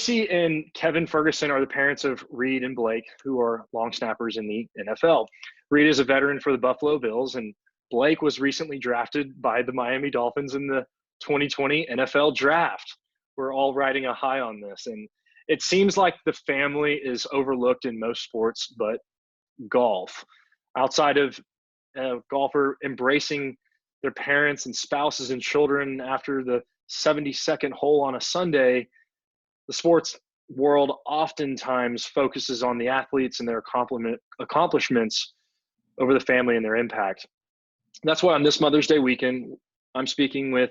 Tracy and Kevin Ferguson are the parents of Reid and Blake, who are long snappers in the NFL. Reid is a veteran for the Buffalo Bills, and Blake was recently drafted by the Miami Dolphins in the 2020 NFL Draft. We're all riding a high on this, and it seems like the family is overlooked in most sports, but golf. Outside of a golfer embracing their parents and spouses and children after the 72nd hole on a Sunday, the sports world oftentimes focuses on the athletes and their accomplishments over the family and their impact. That's why on this Mother's Day weekend, I'm speaking with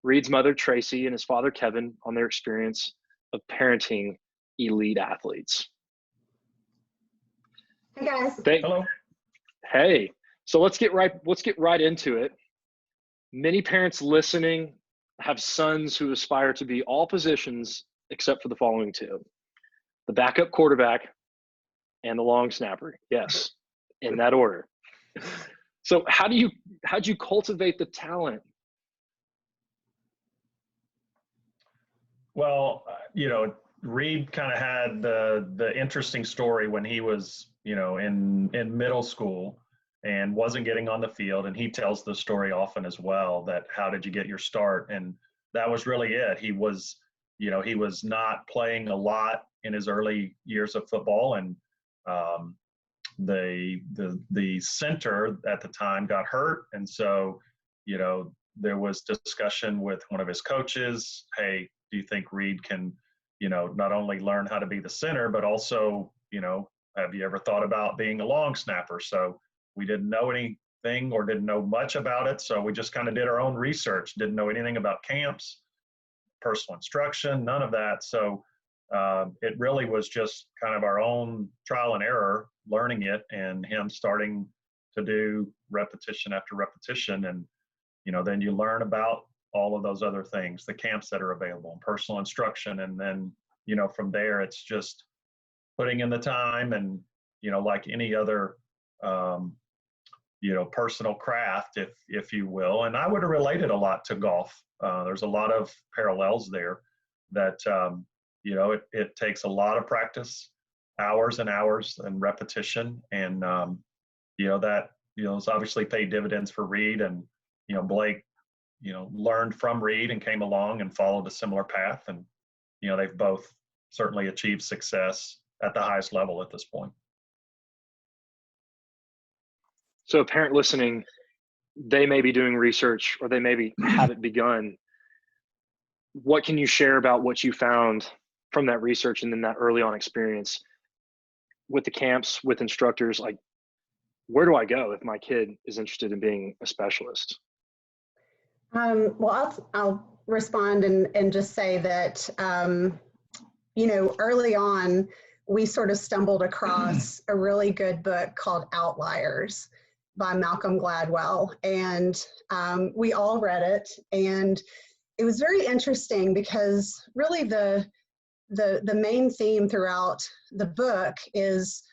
Reid's mother, Tracy, and his father, Kevin, on their experience of parenting elite athletes. Hey guys. Hello. Hey, so let's get right into it. Many parents listening have sons who aspire to be all positions except for the following two: the backup quarterback and the long snapper. Yes, in that order. So how'd you cultivate the talent? Well, Reid kind of had the interesting story when he was, in middle school and wasn't getting on the field. And he tells the story often as well, that how did you get your start? And that was really it. He was not playing a lot in his early years of football. And the center at the time got hurt. And so, there was discussion with one of his coaches. Hey, do you think Reid can, not only learn how to be the center, but also, have you ever thought about being a long snapper? So we didn't know anything or didn't know much about it. So we just kind of did our own research, didn't know anything about camps, personal instruction, none of that. So it really was just kind of our own trial and error, learning it, and him starting to do repetition after repetition. And, then you learn about all of those other things, the camps that are available, personal instruction. And then, from there, it's just putting in the time and, like any other, personal craft, if you will. And I would have related a lot to golf. There's a lot of parallels there that, it takes a lot of practice, hours and hours and repetition. And, it's obviously paid dividends for Reid. And, Blake, learned from Reid and came along and followed a similar path. And, they've both certainly achieved success at the highest level at this point. So a parent listening, they may be doing research or they maybe haven't begun. What can you share about what you found from that research and then that early on experience with the camps, with instructors? Like, where do I go if my kid is interested in being a specialist? Well, I'll respond and just say that, early on, we sort of stumbled across a really good book called Outliers by Malcolm Gladwell. And we all read it. And it was very interesting because really the main theme throughout the book is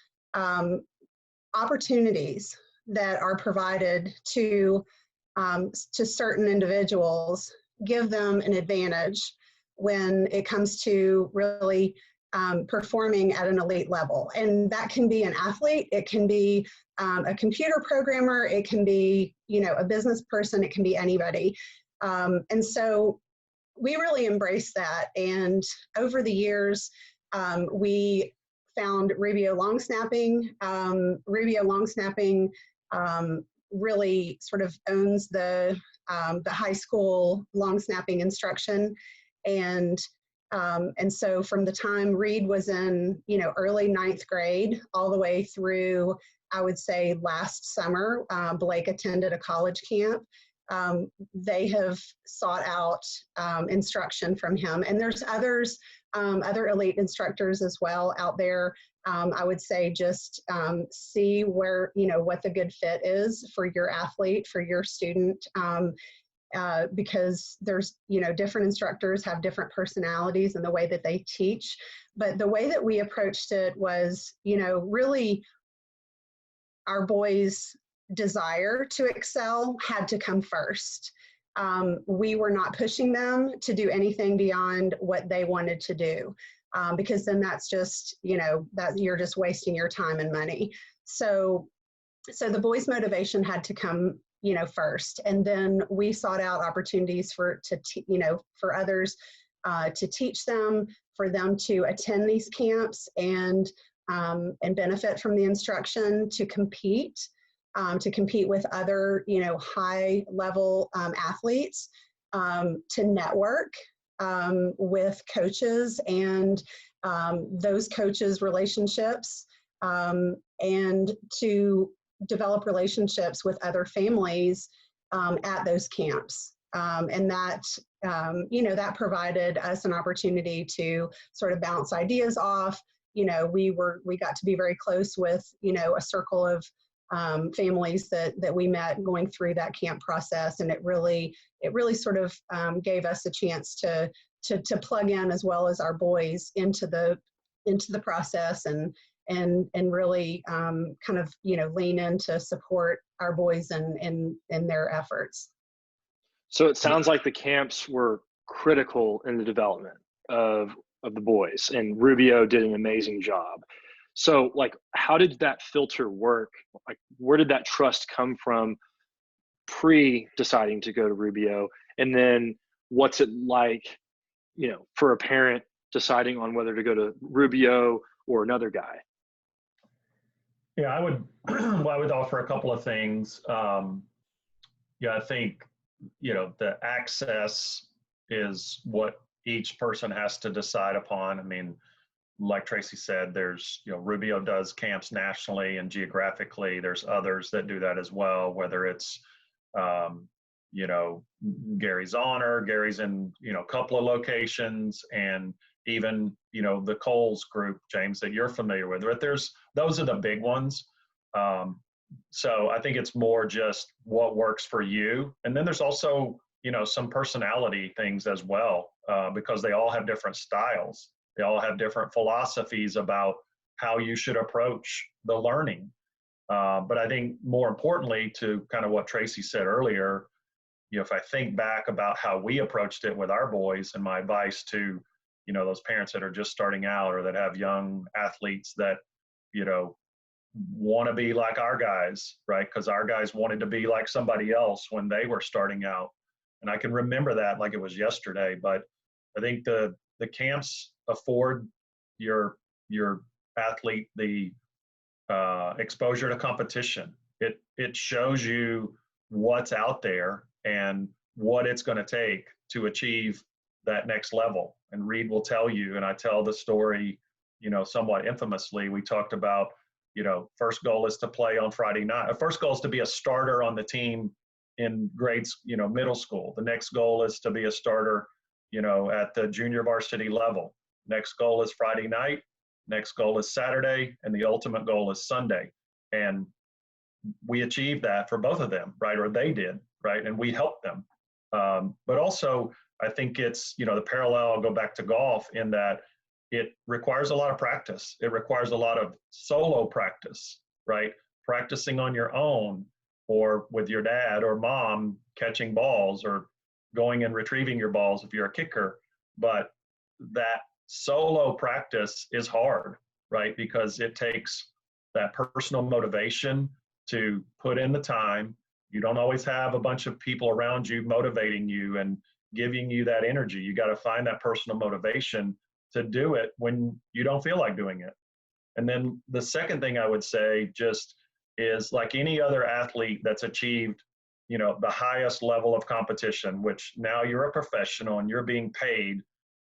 opportunities that are provided to certain individuals, give them an advantage when it comes to really performing at an elite level. And that can be an athlete, it can be a computer programmer, it can be, a business person, it can be anybody. And so we really embrace that. And over the years, we found Rubio long snapping. Rubio long snapping really sort of owns the high school long snapping instruction. And so from the time Reid was in, early 9th grade, all the way through, I would say last summer, Blake attended a college camp. They have sought out instruction from him. And there's others, other elite instructors as well out there. I would say just see where, what the good fit is for your athlete, for your student. Because there's, different instructors have different personalities and the way that they teach. But the way that we approached it was, really our boys' desire to excel had to come first. We were not pushing them to do anything beyond what they wanted to do. because then that's just, that you're just wasting your time and money. So the boys' motivation had to come, first, and then we sought out opportunities for others to teach them, for them to attend these camps and benefit from the instruction, to compete with other, high level athletes, to network with coaches and those coaches' relationships, and to develop relationships with other families at those camps. And that, that provided us an opportunity to sort of bounce ideas off. We got to be very close with, a circle of families that we met going through that camp process. And it really sort of gave us a chance to plug in, as well as our boys, into the process and really kind of, lean in to support our boys in their efforts. So it sounds like the camps were critical in the development of the boys, and Rubio did an amazing job. So, like, how did that filter work? Like, where did that trust come from pre-deciding to go to Rubio? And then what's it like, for a parent deciding on whether to go to Rubio or another guy? Yeah, I would offer a couple of things. I think, the access is what each person has to decide upon. I mean, like Tracy said, there's, Rubio does camps nationally and geographically. There's others that do that as well, whether it's, Gary's Honor, Gary's in, a couple of locations, and even, the Coles group, James, that you're familiar with. But those are the big ones. So I think it's more just what works for you. And then there's also, some personality things as well, because they all have different styles. They all have different philosophies about how you should approach the learning. But I think more importantly, to kind of what Tracy said earlier, if I think back about how we approached it with our boys, and my advice to, those parents that are just starting out or that have young athletes that, want to be like our guys, right? Because our guys wanted to be like somebody else when they were starting out. And I can remember that like it was yesterday. But I think the camps afford your athlete the exposure to competition. It shows you what's out there and what it's going to take to achieve that next level. And Reid will tell you, and I tell the story, somewhat infamously. We talked about, first goal is to play on Friday night. First goal is to be a starter on the team in grades, middle school. The next goal is to be a starter, at the junior varsity level. Next goal is Friday night. Next goal is Saturday. And the ultimate goal is Sunday. And we achieved that for both of them, right? Or they did, right? And we helped them. But also, I think it's, the parallel, I'll go back to golf, in that it requires a lot of practice. It requires a lot of solo practice, right? Practicing on your own, or with your dad or mom catching balls, or going and retrieving your balls if you're a kicker. But that solo practice is hard, right? Because it takes that personal motivation to put in the time. You don't always have a bunch of people around you motivating you and giving you that energy. You got to find that personal motivation to do it when you don't feel like doing it. And then the second thing I would say just is, like any other athlete that's achieved, the highest level of competition, which now you're a professional and you're being paid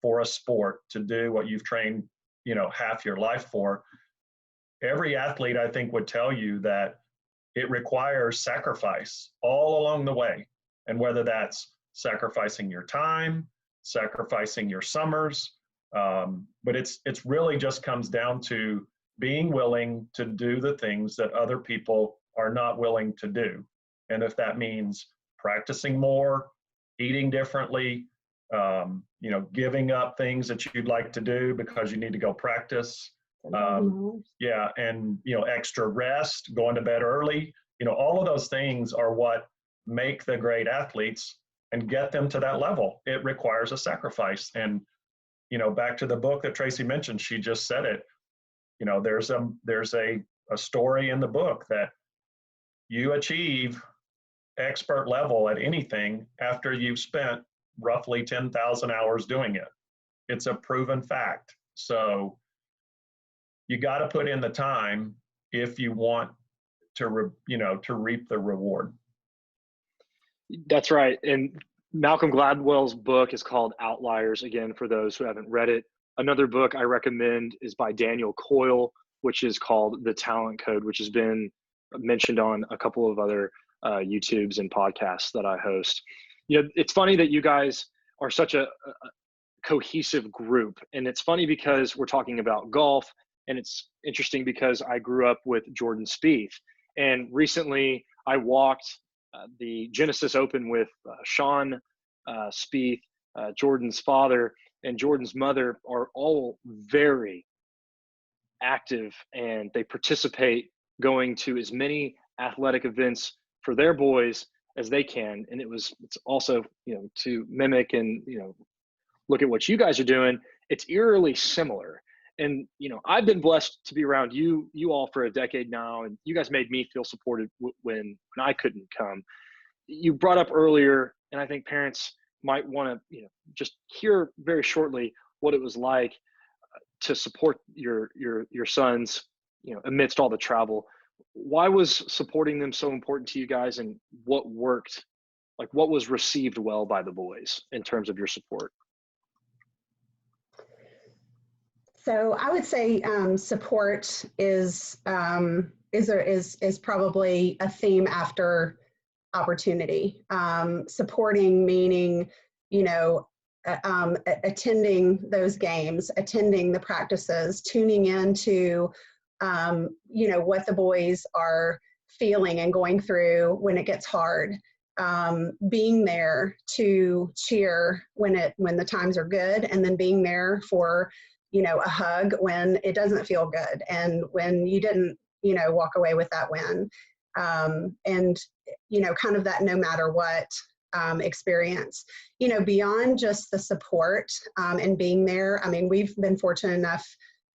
for a sport to do what you've trained, half your life for. Every athlete, I think, would tell you that it requires sacrifice all along the way. And whether that's sacrificing your time, sacrificing your summers, but it's really just comes down to being willing to do the things that other people are not willing to do. And if that means practicing more, eating differently, giving up things that you'd like to do because you need to go practice, and extra rest, going to bed early, all of those things are what make the great athletes and get them to that level. It requires a sacrifice. And back to the book that Tracy mentioned, she just said it. There's a story in the book that you achieve expert level at anything after you've spent roughly 10,000 hours doing it. It's a proven fact. So you got to put in the time if you want to reap the reward. That's right. And Malcolm Gladwell's book is called Outliers, again, for those who haven't read it. Another book I recommend is by Daniel Coyle, which is called The Talent Code, which has been mentioned on a couple of other YouTubes and podcasts that I host. It's funny that you guys are such a cohesive group. And it's funny because we're talking about golf, and it's interesting because I grew up with Jordan Spieth. And recently I walked the Genesis Open with Sean Spieth, Jordan's father, and Jordan's mother are all very active, and they participate going to as many athletic events for their boys as they can. And it's also, to mimic and, look at what you guys are doing, it's eerily similar. And, I've been blessed to be around you all for a decade now, and you guys made me feel supported when I couldn't come. You brought up earlier, and I think parents might want to, just hear very shortly what it was like to support your sons, amidst all the travel. Why was supporting them so important to you guys, and what worked? Like, what was received well by the boys in terms of your support? So I would say support is probably a theme after opportunity. Supporting meaning, attending those games, attending the practices, tuning into, what the boys are feeling and going through when it gets hard. Being there to cheer when the times are good, and then being there for a hug when it doesn't feel good, and when you didn't walk away with that win, and kind of that no matter what experience. Beyond just the support and being there, I mean, we've been fortunate enough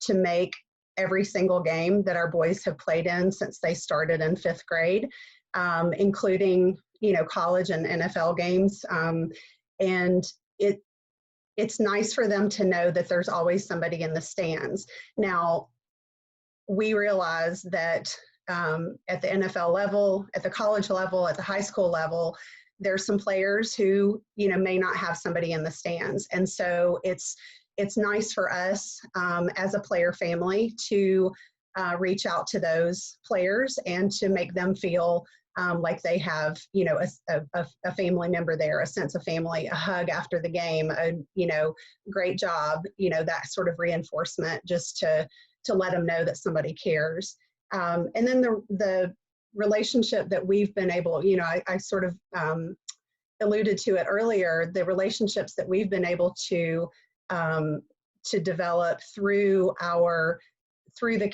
to make every single game that our boys have played in since they started in 5th grade, including college and NFL games, and it's nice for them to know that there's always somebody in the stands. Now, we realize that at the NFL level, at the college level, at the high school level, there's some players who, may not have somebody in the stands. And so it's nice for us as a player family to reach out to those players and to make them feel like they have, a family member there, a sense of family, a hug after the game, great job, that sort of reinforcement, just to let them know that somebody cares. And then the relationship that we've been able, I sort of alluded to it earlier, the relationships that we've been able to develop through the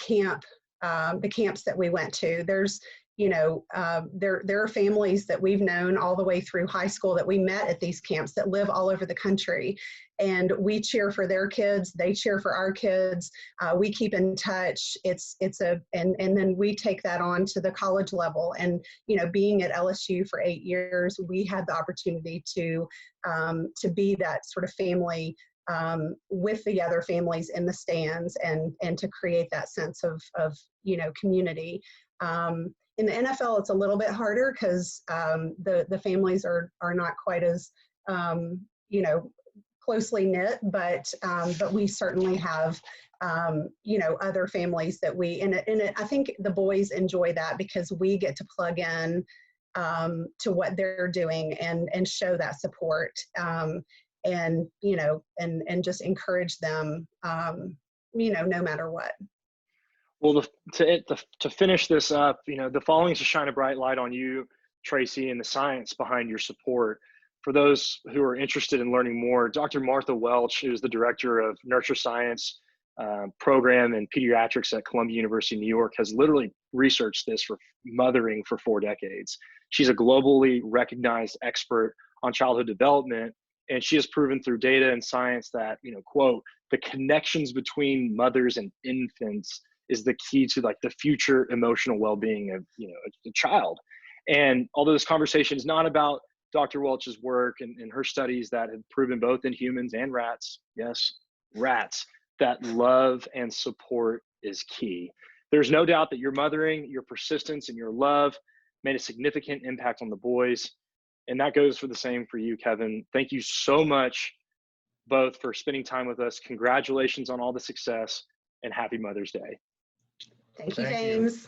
camps that we went to. There's, there are families that we've known all the way through high school that we met at these camps that live all over the country, and we cheer for their kids. They cheer for our kids. We keep in touch. And then we take that on to the college level. And, being at LSU for 8 years, we had the opportunity to be that sort of family with the other families in the stands, and to create that sense of community. In the NFL, it's a little bit harder because the families are not quite as closely knit, but we certainly have other families that I think the boys enjoy that because we get to plug in to what they're doing and show that support, and just encourage them, no matter what. Well, to finish this up, the following is to shine a bright light on you, Tracy, and the science behind your support. For those who are interested in learning more, Dr. Martha Welch, who is the director of Nurture Science program and pediatrics at Columbia University, New York, has literally researched this for mothering for 4 decades. She's a globally recognized expert on childhood development, And she has proven through data and science that, quote, the connections between mothers and infants is the key to like the future emotional well-being of, a child. And although this conversation is not about Dr. Welch's work and her studies that have proven both in humans and rats, yes, rats, that love and support is key. There's no doubt that your mothering, your persistence, and your love made a significant impact on the boys. And that goes for the same for you, Kevin. Thank you so much, both, for spending time with us. Congratulations on all the success, and happy Mother's Day. Thank you, James.